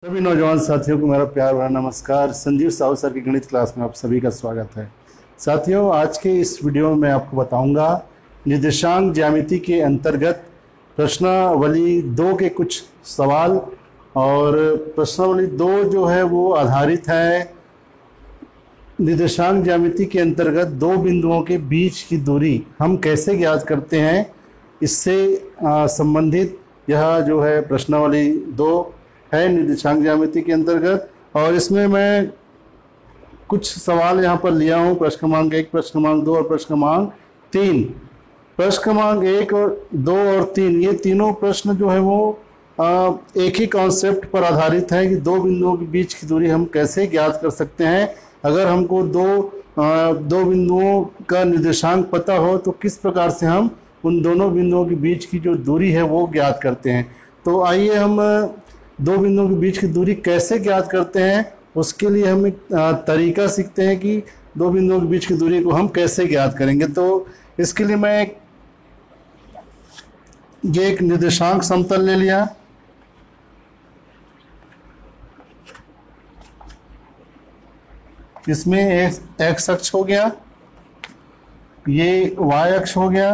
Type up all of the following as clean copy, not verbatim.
सभी नौजवान साथियों को मेरा प्यार भरा नमस्कार। संजीव साहू सर की गणित क्लास में आप सभी का स्वागत है। साथियों, आज के इस वीडियो में आपको बताऊंगा निर्देशांक ज्यामिति के अंतर्गत प्रश्नावली 2 के कुछ सवाल। और प्रश्नावली 2 जो है वो आधारित है निर्देशांक ज्यामिति के अंतर्गत दो बिंदुओं के बीच की दूरी हम कैसे ज्ञात करते हैं, इससे संबंधित यह जो है प्रश्नावली 2 है निर्देशांक ज्यामिति के अंतर्गत। और इसमें मैं कुछ सवाल यहाँ पर लिया हूँ, प्रश्न क्रमांक 1, प्रश्न क्रमांक 2 और प्रश्न क्रमांक 3। प्रश्न क्रमांक 1 और 2 और 3 ये तीनों प्रश्न जो है वो एक ही कॉन्सेप्ट पर आधारित है कि दो बिंदुओं के बीच की दूरी हम कैसे ज्ञात कर सकते हैं। अगर हमको दो बिंदुओं का निर्देशांक पता हो तो किस प्रकार से हम उन दोनों बिंदुओं के बीच की जो दूरी है वो ज्ञात करते हैं। तो आइए हम दो बिंदुओं के बीच की दूरी कैसे ज्ञात करते हैं, उसके लिए हम एक तरीका सीखते हैं कि दो बिंदुओं के बीच की दूरी को हम कैसे ज्ञात करेंगे। तो इसके लिए मैं ये एक निर्देशांक समतल ले लिया। इसमें एक्स अक्ष हो गया, ये वाई अक्ष हो गया,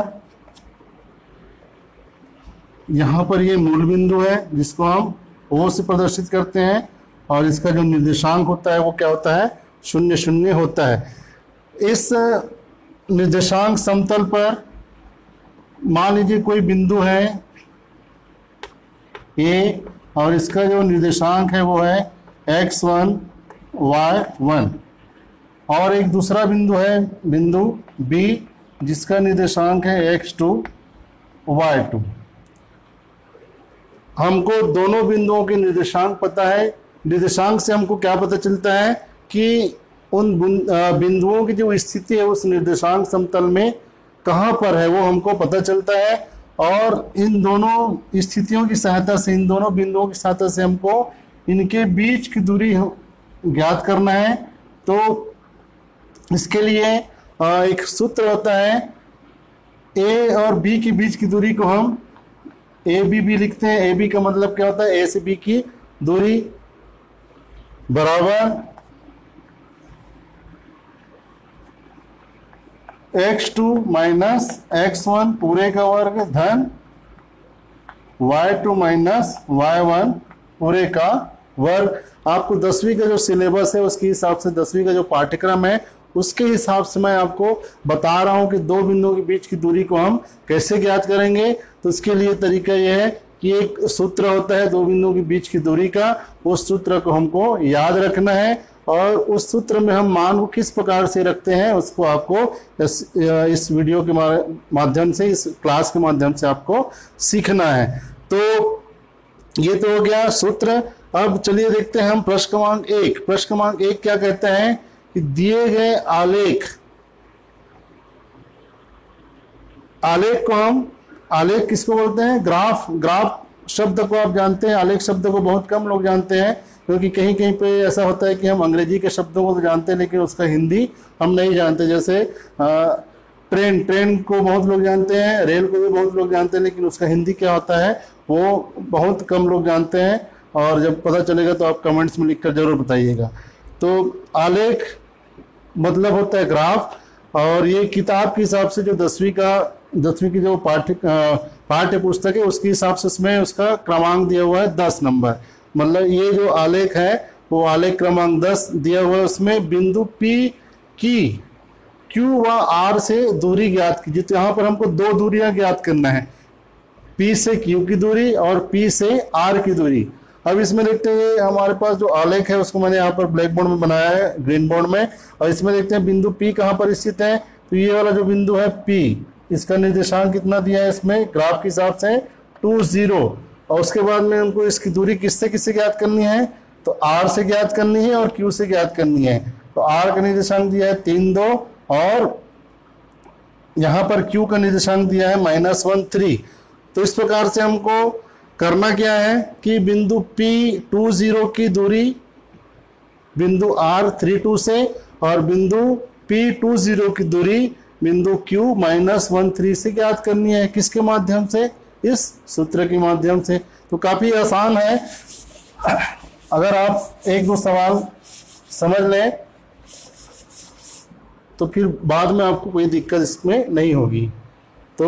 यहाँ पर ये मूल बिंदु है जिसको हम O से प्रदर्शित करते हैं, और इसका जो निर्देशांक होता है वो क्या होता है, 0 0 होता है। इस निर्देशांक समतल पर मान लीजिए कोई बिंदु है A, और इसका जो निर्देशांक है वो है x1 y1, और एक दूसरा बिंदु है बिंदु B जिसका निर्देशांक है x2 y2। हमको दोनों बिंदुओं के निर्देशांक पता है। निर्देशांक से हमको क्या पता चलता है कि उन बिंदुओं की जो स्थिति है उस निर्देशांक समतल में कहाँ पर है वो हमको पता चलता है। और इन दोनों स्थितियों की सहायता से, इन दोनों बिंदुओं की सहायता से हमको इनके बीच की दूरी ज्ञात करना है। तो इसके लिए एक सूत्र होता है, ए और बी के बीच की दूरी को हम ए बी भी लिखते हैं। ए बी का मतलब क्या होता है, ए से बी की दूरी बराबर x2 माइनस x1 पूरे का वर्ग धन y2 माइनस y1 पूरे का वर्ग। आपको 10वीं का जो सिलेबस है उसके हिसाब से, 10वीं का जो पाठ्यक्रम है उसके हिसाब से मैं आपको बता रहा हूं कि दो बिंदुओं के बीच की दूरी को हम कैसे ज्ञात करेंगे। तो इसके लिए तरीका यह है कि एक सूत्र होता है दो बिंदुओं के बीच की दूरी का, उस सूत्र को हमको याद रखना है, और उस सूत्र में हम मान को किस प्रकार से रखते हैं उसको आपको इस वीडियो के माध्यम से, इस क्लास के माध्यम से आपको सीखना है। तो ये तो हो गया सूत्र। अब चलिए देखते हैं हम प्रश्न क्रमांक 1। प्रश्न क्रमांक 1 क्या कहते हैं कि दिए गए आलेख को हम, आलेख किसको बोलते हैं, ग्राफ शब्द को आप जानते हैं, आलेख शब्द को बहुत कम लोग जानते हैं, क्योंकि कहीं कहीं पे ऐसा होता है कि हम अंग्रेजी के शब्दों को तो जानते हैं लेकिन उसका हिंदी हम नहीं जानते। जैसे ट्रेन को बहुत लोग जानते हैं, रेल को भी बहुत लोग जानते हैं, लेकिन उसका हिंदी क्या होता है वो बहुत कम लोग जानते हैं। और जब पता चलेगा तो आप कमेंट्स में लिखकर जरूर बताइएगा। तो आलेख मतलब होता है ग्राफ, और ये किताब के हिसाब से जो 10वीं की जो पाठ्य पुस्तक है उसके हिसाब से उसमें उसका क्रमांक दिया हुआ है 10 नंबर। मतलब ये जो आलेख है वो आलेख क्रमांक 10 दिया हुआ है। उसमें बिंदु P की Q व R से दूरी ज्ञात कीजिए। तो यहाँ पर हमको दो दूरियां ज्ञात करना है, P से Q की दूरी और P से R की दूरी। अब इसमें देखते हैं हमारे पास जो आलेख है उसको मैंने यहाँ पर ब्लैक बोर्ड में बनाया है, ग्रीन बोर्ड में, और इसमें देखते हैं बिंदु P कहाँ पर स्थित है। तो ये वाला जो बिंदु है P, इसका निर्देशांक कितना दिया है इसमें ग्राफ के हिसाब से 2 0। और उसके बाद में हमको इसकी दूरी किससे ज्ञात करनी है, तो R से ज्ञात करनी है और Q से ज्ञात करनी है। तो R का निर्देशांक दिया है 3 2, और यहाँ पर Q का निर्देशांक दिया है -1 3। तो इस प्रकार से हमको करना क्या है कि बिंदु P 2 0 की दूरी बिंदु R 3 2 से, और बिंदु P 2 0 की दूरी बिंदु Q -1 3 से ज्ञात करनी है। किसके माध्यम से, इस सूत्र के माध्यम से। तो काफी आसान है। अगर आप एक दो सवाल समझ लें तो फिर बाद में आपको कोई दिक्कत इसमें नहीं होगी। तो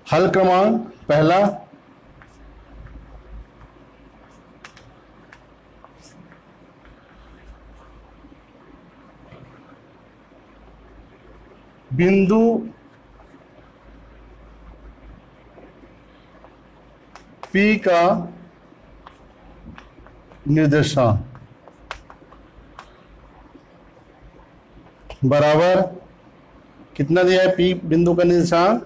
हल क्रमांक पहला, बिंदु P का निर्देशांक बराबर कितना दिया है? P बिंदु का निर्देशांक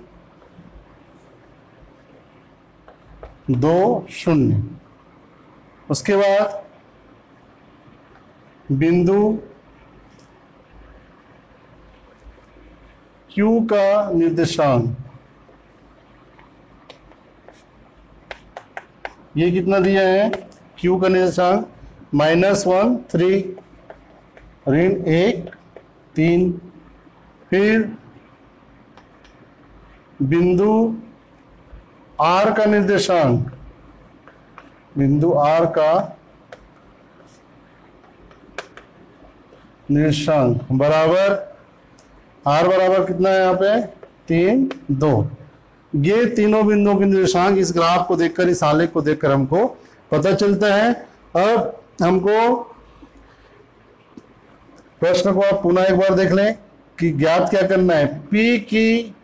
2 0। उसके बाद बिंदु Q का निर्देशांक ये कितना दिया है? Q का निर्देशांक -1 3 ऋण 1 3। फिर बिंदु R का निर्देशांक, बिंदु R का निर्देशांक बराबर, R बराबर कितना है यहाँ पे? 3 2। ये तीनों बिंदुओं के निर्देशांक इस ग्राफ को देखकर, इस आलेख को देखकर हमको पता चलता है। अब हमको प्रश्न को आप पुनः एक बार देख लें कि ज्ञात क्या करना है। P की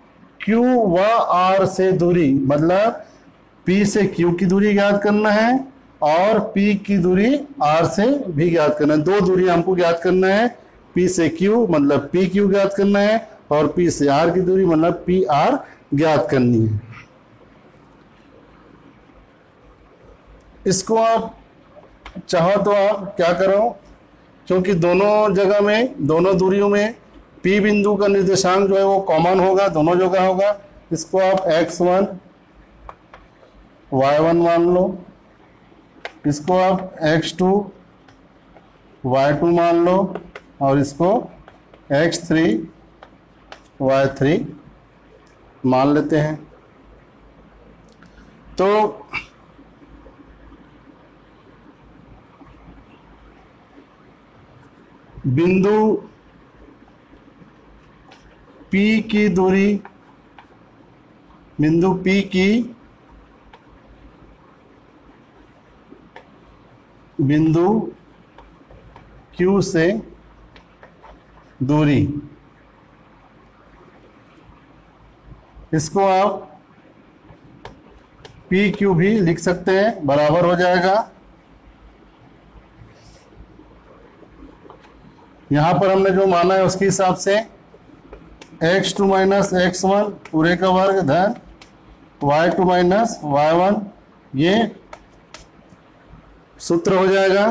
Q व R से दूरी, मतलब P से Q की दूरी ज्ञात करना है और P की दूरी R से भी ज्ञात करना है। दो दूरी हमको ज्ञात करना है। P से Q मतलब PQ ज्ञात करना है और P से R की दूरी मतलब PR ज्ञात करनी है। इसको आप चाहो तो आप क्या करो, क्योंकि दोनों जगह में, दोनों दूरियों में P बिंदु का निर्देशांक जो है वो कॉमन होगा, दोनों जगह होगा। इसको आप x1 y1 मान लो, इसको आप x2 y2 मान लो और इसको x3 y3 मान लेते हैं। तो बिंदु P की दूरी, बिंदु P की बिंदु Q से दूरी, इसको आप PQ भी लिख सकते हैं, बराबर हो जाएगा। यहां पर हमने जो माना है उसके हिसाब से x2 माइनस x1 पूरे का वर्ग धन y2 माइनस y1, ये सूत्र हो जाएगा।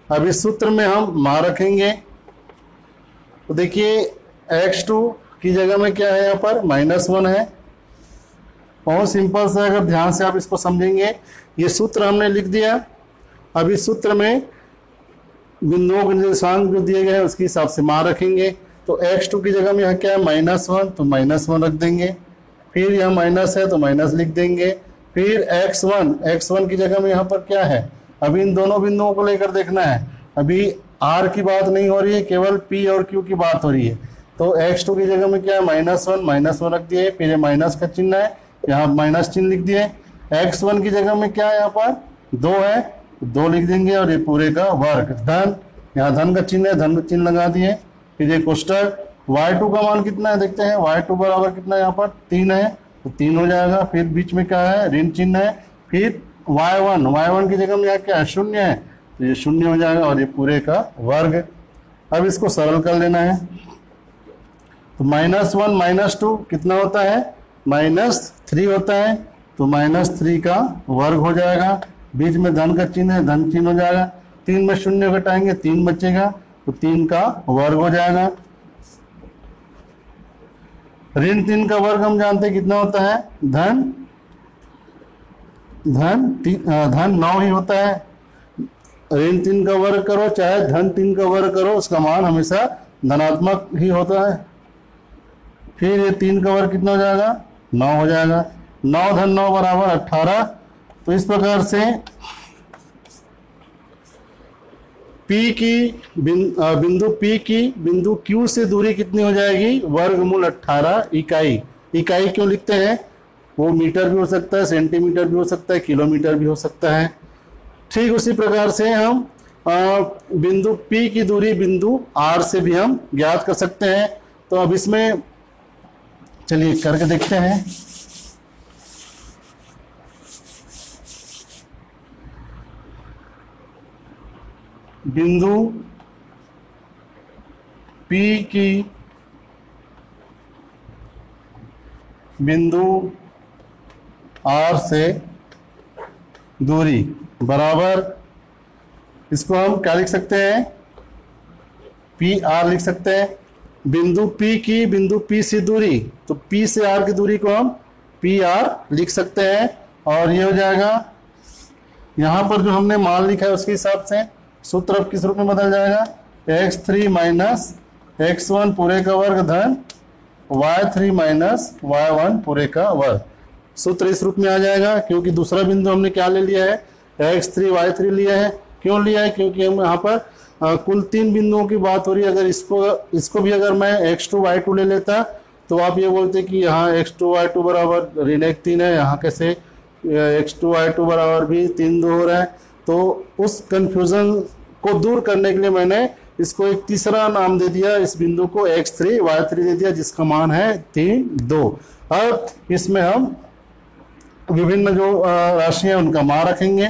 अब इस सूत्र में हम मान रखेंगे तो देखिए x2 की जगह में क्या है, यहाँ पर -1 है। बहुत सिंपल सा, अगर ध्यान से आप इसको समझेंगे, ये सूत्र हमने लिख दिया। अब इस सूत्र में बिंदुओं के निर्देशांक जो दिए गए हैं उसके हिसाब से मान रखेंगे। तो x2 की जगह में यहाँ क्या है? -1, तो -1 रख देंगे। फिर यहाँ माइनस है तो माइनस लिख देंगे। फिर x1 की जगह में यहाँ पर क्या है? अभी इन दोनों बिंदुओं को लेकर देखना है। अभी r की बात नहीं हो रही है, केवल p और q की बात हो रही है। तो x2 की जगह में क्या है? -1 रख दिए। फिर ये माइनस का चिन्ह है, यहाँ माइनस चिन्ह लिख दिए। x1 की जगह में क्या है? यहाँ पर 2 है, 2 लिख देंगे और ये पूरे का वर्ग धन, यहाँ धन का चिन्ह है, धन का चिन्ह लगा दिए। फिर ये कोष्टक y2 का मान कितना है देखते हैं। y2 बराबर कितना है? यहाँ पर 3 है, तो 3 हो जाएगा। फिर बीच में क्या है? ऋण चिन्ह है। फिर y1 की जगह में यहाँ क्या है? 0 है, तो ये 0 हो जाएगा और ये पूरे का वर्ग। अब इसको सरल कर लेना है। तो -1 -2 कितना होता है? -3 होता है, तो -3 का वर्ग हो जाएगा। बीच में धन का चिन्ह है, धन चिन्ह हो जाएगा। 3 में 0 घटाएंगे, 3 बचेगा, तो 3 का वर्ग हो जाएगा। ऋण 3 का वर्ग हम जानते हैं कितना होता है? धन 9 ही होता है। ऋण 3 का वर्ग करो चाहे धन 3 का वर्ग करो, उसका मान हमेशा धनात्मक ही होता है। फिर ये 3 का वर्ग कितना हो जाएगा? 9 हो जाएगा। 9 धन 9 बराबर 18। तो इस प्रकार से बिंदु P की बिंदु Q से दूरी कितनी हो जाएगी? वर्गमूल 18 इकाई। इकाई क्यों लिखते हैं? वो मीटर भी हो सकता है, सेंटीमीटर भी हो सकता है, किलोमीटर भी हो सकता है। ठीक उसी प्रकार से हम बिंदु P की दूरी बिंदु R से भी हम ज्ञात कर सकते हैं। तो अब इसमें चलिए करके देखते हैं। बिंदु P की बिंदु R से दूरी बराबर, इसको हम क्या लिख सकते हैं? PR लिख सकते हैं। बिंदु P की बिंदु P से दूरी, तो P से R की दूरी को हम PR लिख सकते हैं। और ये हो जाएगा, यहाँ पर जो हमने मान लिखा है उसके हिसाब से सूत्र अब किस रूप में बदल जाएगा? x3 माइनस x1 पूरे का वर्ग धन y3 माइनस y1 पूरे का वर्ग। सूत्र इस रूप में आ जाएगा, क्योंकि दूसरा बिंदु हमने क्या ले लिया है? x3 y3 लिया है। क्यों लिया है? क्योंकि हम यहाँ पर कुल 3 बिंदुओं की बात हो रही है। अगर इसको भी अगर मैं x2 y2 ले लेता तो आप ये बोलते कि यहाँ x2 y2 बराबर ऋण 1 3 है, यहाँ कैसे x2 y2 बराबर भी 3 2 हो रहा है। तो उस कंफ्यूजन को दूर करने के लिए मैंने इसको एक तीसरा नाम दे दिया, इस बिंदु को x3 y3 दे दिया, जिसका मान है 3 2। अब इसमें हम विभिन्न जो राशियां उनका मान रखेंगे।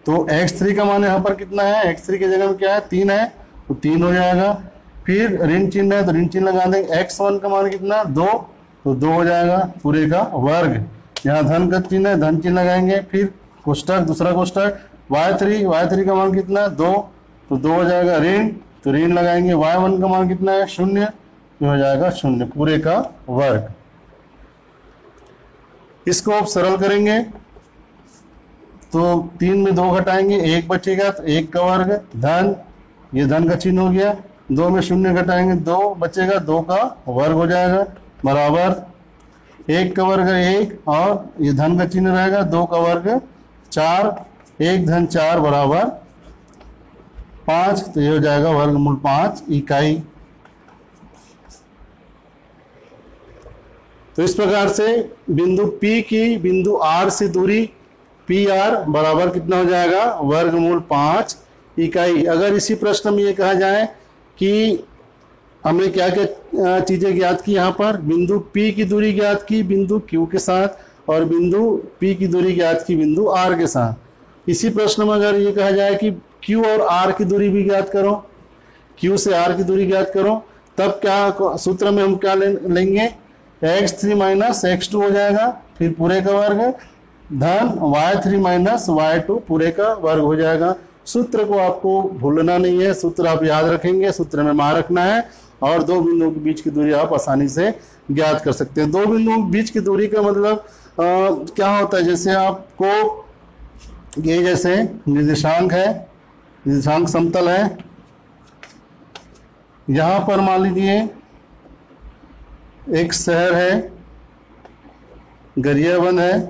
तो x3 का मान यहाँ पर कितना है? x3 की जगह में क्या है? 3 है, तो 3 हो जाएगा। फिर ऋण चिन्ह है तो ऋण चिन्ह लगा देंगे। x1 का मान कितना? 2, तो 2 हो जाएगा पूरे का वर्ग। यहाँ धन का चिन्ह है, धन चिन्ह लगाएंगे। फिर कोष्टक, दूसरा कोष्टक y3 का मान कितना? 2, तो 2 हो जाएगा ऋण, तो ऋण लगाएंगे। y1 का मान कितना है? 0, तो हो जाएगा 0 पूरे का वर्ग। इसको आप सरल करेंगे तो 3 में 2 घटाएंगे, 1 बचेगा, तो 1 का वर्ग धन, ये धन का चिन्ह हो गया। 2 में 0 घटाएंगे, 2 बचेगा, 2 का वर्ग हो जाएगा बराबर 1 का वर्ग 1, और ये धन का चिन्ह रहेगा, 2 का वर्ग 4, 1 धन 4 बराबर 5, तो ये हो जाएगा वर्गमूल 5 इकाई। तो इस प्रकार से बिंदु P की बिंदु R से दूरी PR बराबर कितना हो जाएगा? वर्गमूल 5 इकाई। अगर इसी प्रश्न में ये कहा जाए कि हमने क्या क्या चीजें ज्ञात की, यहाँ पर बिंदु P की दूरी ज्ञात की बिंदु Q के साथ, और बिंदु P की दूरी ज्ञात की बिंदु R के साथ। इसी प्रश्न में अगर ये कहा जाए कि Q और R की दूरी भी ज्ञात करो, Q से R की दूरी ज्ञात करो, तब क्या सूत्र में हम क्या लेंगे? x3 माइनस x2 हो जाएगा, फिर पूरे का वर्ग धन y3 माइनस y2 पूरे का वर्ग हो जाएगा। सूत्र को आपको भूलना नहीं है, सूत्र आप याद रखेंगे, सूत्र में मान रखना है, और दो बिंदुओं के बीच की दूरी आप आसानी से ज्ञात कर सकते हैं। दो बिंदुओं के बीच की दूरी का मतलब क्या होता है? जैसे आपको ये जैसे निर्देशांक है, निर्देशांक समतल है, यहाँ पर मान लीजिए एक शहर है गरियाबंद है,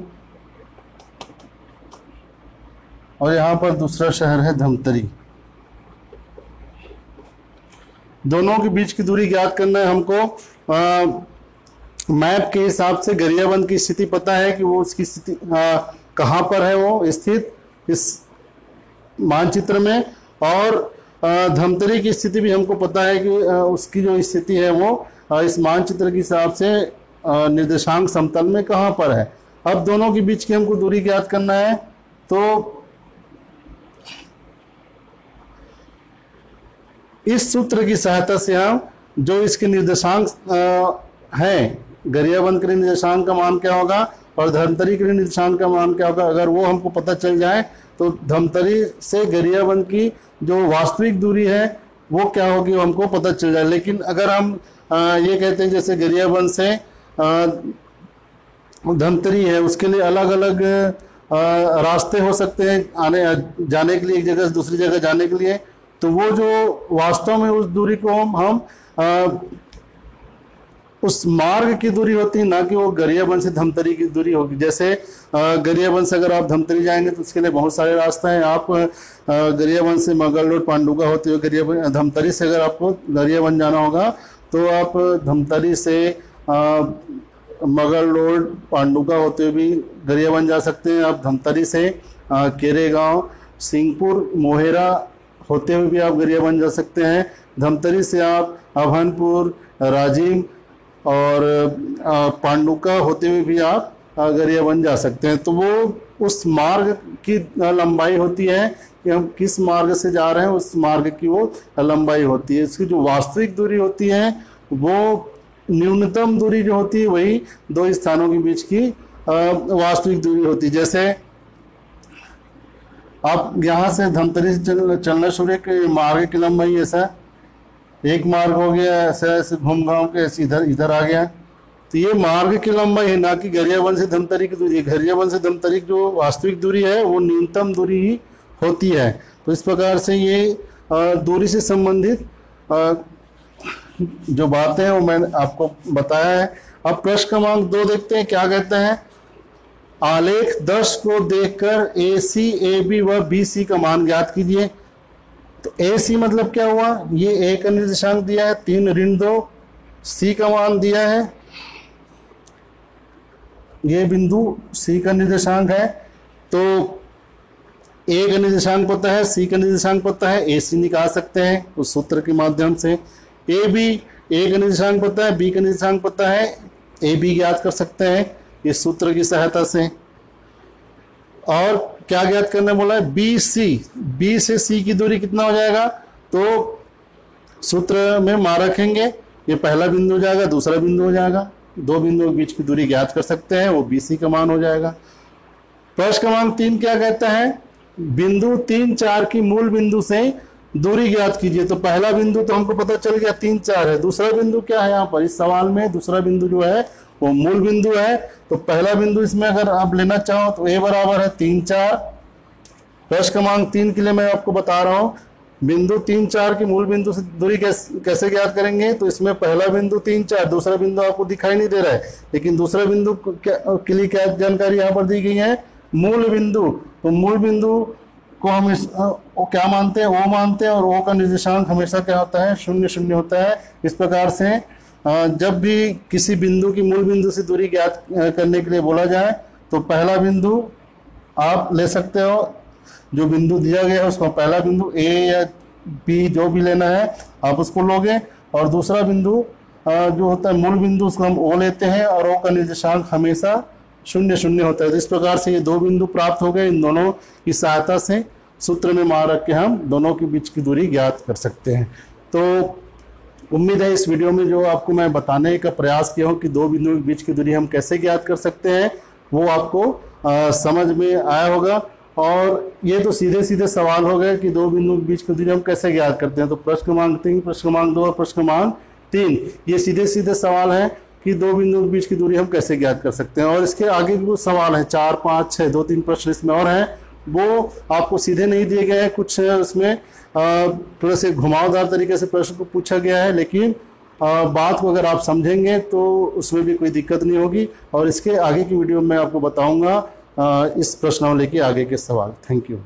और यहाँ पर दूसरा शहर है धमतरी। दोनों के बीच की दूरी ज्ञात करना है हमको। मैप के हिसाब से गरियाबंद की स्थिति पता है कि वो उसकी स्थिति कहाँ पर है वो स्थित इस मानचित्र में, और धमतरी की स्थिति भी हमको पता है कि उसकी जो स्थिति है वो इस मानचित्र के हिसाब से निर्देशांक समतल में कहाँ पर है। अब दोनों के बीच की हमको दूरी ज्ञात करना है, तो इस सूत्र की सहायता से हम जो इसके निर्देशांक हैं, गरियाबंद के निर्देशांक का मान क्या होगा और धमतरी के निर्देशांक का मान क्या होगा, अगर वो हमको पता चल जाए तो धमतरी से गरियाबंद की जो वास्तविक दूरी है वो क्या होगी वो हमको पता चल जाए। लेकिन अगर हम ये कहते हैं जैसे गरियाबंद से धमतरी है, उसके लिए अलग अलग रास्ते हो सकते हैं आने जाने के लिए, एक जगह से दूसरी जगह जाने के लिए, तो वो जो वास्तव में उस दूरी को हम उस मार्ग की दूरी होती है, ना कि वो गरियाबंद से धमतरी की दूरी होगी। जैसे गरियाबंद से अगर आप धमतरी जाएंगे तो उसके लिए बहुत सारे रास्ते हैं। आप गरियाबंद से मगल रोड पांडुका होते हुए गरियाबंद, धमतरी से अगर आपको गरियाबंद जाना होगा तो आप धमतरी से मगल रोड पांडुका होते हुए भी गरियाबंद जा सकते हैं। आप धमतरी से केरेगांव, सिंहपुर, मोहेरा होते हुए भी आप गरियाबंद जा सकते हैं। धमतरी से आप अभनपुर, राजिम और पांडुका होते हुए भी आप गरियाबंद जा सकते हैं। तो वो उस मार्ग की लंबाई होती है कि हम किस मार्ग से जा रहे हैं, उस मार्ग की वो लंबाई होती है। इसकी जो वास्तविक दूरी होती है वो न्यूनतम दूरी जो होती है वही दो स्थानों के बीच की वास्तविक दूरी होती है। जैसे आप यहाँ से धमतरी से चलना शुरू के मार्ग की लंबाई ऐसा एक मार्ग हो गया, ऐसे ऐसे घूम घाम के ऐसे इधर इधर आ गया, तो ये मार्ग की लंबाई है, ना कि गरियाबंद से धमतरी की दूरी। गरियाबंद से धमतरी की जो वास्तविक दूरी है वो न्यूनतम दूरी ही होती है। तो इस प्रकार से ये दूरी से संबंधित जो बातें हैं वो मैंने आपको बताया है। अब प्रश्न क्रमांक 2 देखते हैं, क्या कहते हैं। आलेख 10 को देखकर AC, AB व BC का मान ज्ञात कीजिए। तो AC मतलब क्या हुआ, ये A का निर्देशांक दिया है 3 ऋण 2, C का मान दिया है, ये बिंदु C का निर्देशांक है। तो A का निर्देशांक पता है, C का निर्देशांक पता है, AC निकाल सकते हैं उस सूत्र के माध्यम से। AB, A का निर्देशांक पता है, B का निर्देशांक पता है, AB ज्ञात कर सकते हैं इस सूत्र की सहायता से। और क्या ज्ञात करने बोला है, BC, B से C की दूरी कितना हो जाएगा, तो सूत्र में मान रखेंगे, ये पहला बिंदु हो जाएगा, दूसरा बिंदु हो जाएगा, दो बिंदुओं के बीच की दूरी ज्ञात कर सकते हैं, वो BC का मान हो जाएगा। प्रश्न क्रमांक 3 क्या कहता है, बिंदु 3, 4 की मूल बिंदु से दूरी ज्ञात कीजिए। तो पहला बिंदु तो हमको पता चल गया 3, 4 है, दूसरा बिंदु क्या है, यहाँ पर इस सवाल में दूसरा बिंदु जो है वो मूल बिंदु है। तो पहला बिंदु इसमें अगर आप लेना चाहो तो A बराबर है 3, 4। प्रश्न क्रमांक 3 के लिए मैं आपको बता रहा हूँ, बिंदु 3, 4 की मूल बिंदु से दूरी कैसे ज्ञात करेंगे। तो इसमें पहला बिंदु 3, 4, दूसरा बिंदु आपको दिखाई नहीं दे रहा है, लेकिन दूसरा बिंदु के लिए क्या जानकारी यहाँ पर दी गई है, मूल बिंदु। तो मूल बिंदु को हम क्या मानते हैं, O मानते हैं, और O का निर्देशांक हमेशा क्या होता है, 0, 0 होता है। इस प्रकार से जब भी किसी बिंदु की मूल बिंदु से दूरी ज्ञात करने के लिए बोला जाए तो पहला बिंदु आप ले सकते हो, जो बिंदु दिया गया है उसको पहला बिंदु A या B जो भी लेना है आप उसको लोगे, और दूसरा बिंदु जो होता है मूल बिंदु उसको हम O लेते हैं, और O का निर्देशांक हमेशा 0, 0 होता है। तो इस प्रकार से ये दो बिंदु प्राप्त हो गए। इन दोनों की सहायता से सूत्र में मान रख के हम दोनों के बीच की दूरी ज्ञात कर सकते हैं। तो उम्मीद है इस वीडियो में जो आपको मैं बताने का प्रयास किया हूँ कि दो बिंदुओं के बीच की दूरी हम कैसे ज्ञात कर सकते हैं, वो आपको समझ में आया होगा। और ये तो सीधे सीधे सवाल हो गए कि दो बिंदुओं के बीच की दूरी हम कैसे ज्ञात करते हैं। तो प्रश्न क्रमांक 3, प्रश्न क्रमांक 2 और प्रश्न क्रमांक 3 ये सीधे सीधे सवाल हैं कि दो बिंदुओं के बीच की दूरी हम कैसे ज्ञात कर सकते हैं। और इसके आगे भी कुछ सवाल हैं, 4, 5, 6, 2-3 प्रश्न इसमें और हैं, वो आपको सीधे नहीं दिए गए हैं। कुछ उसमें थोड़े से घुमावदार तरीके से प्रश्न को पूछा गया है, लेकिन बात को अगर आप समझेंगे तो उसमें भी कोई दिक्कत नहीं होगी। और इसके आगे की वीडियो में आपको बताऊंगा इस प्रश्नावली के आगे के सवाल। Thank you.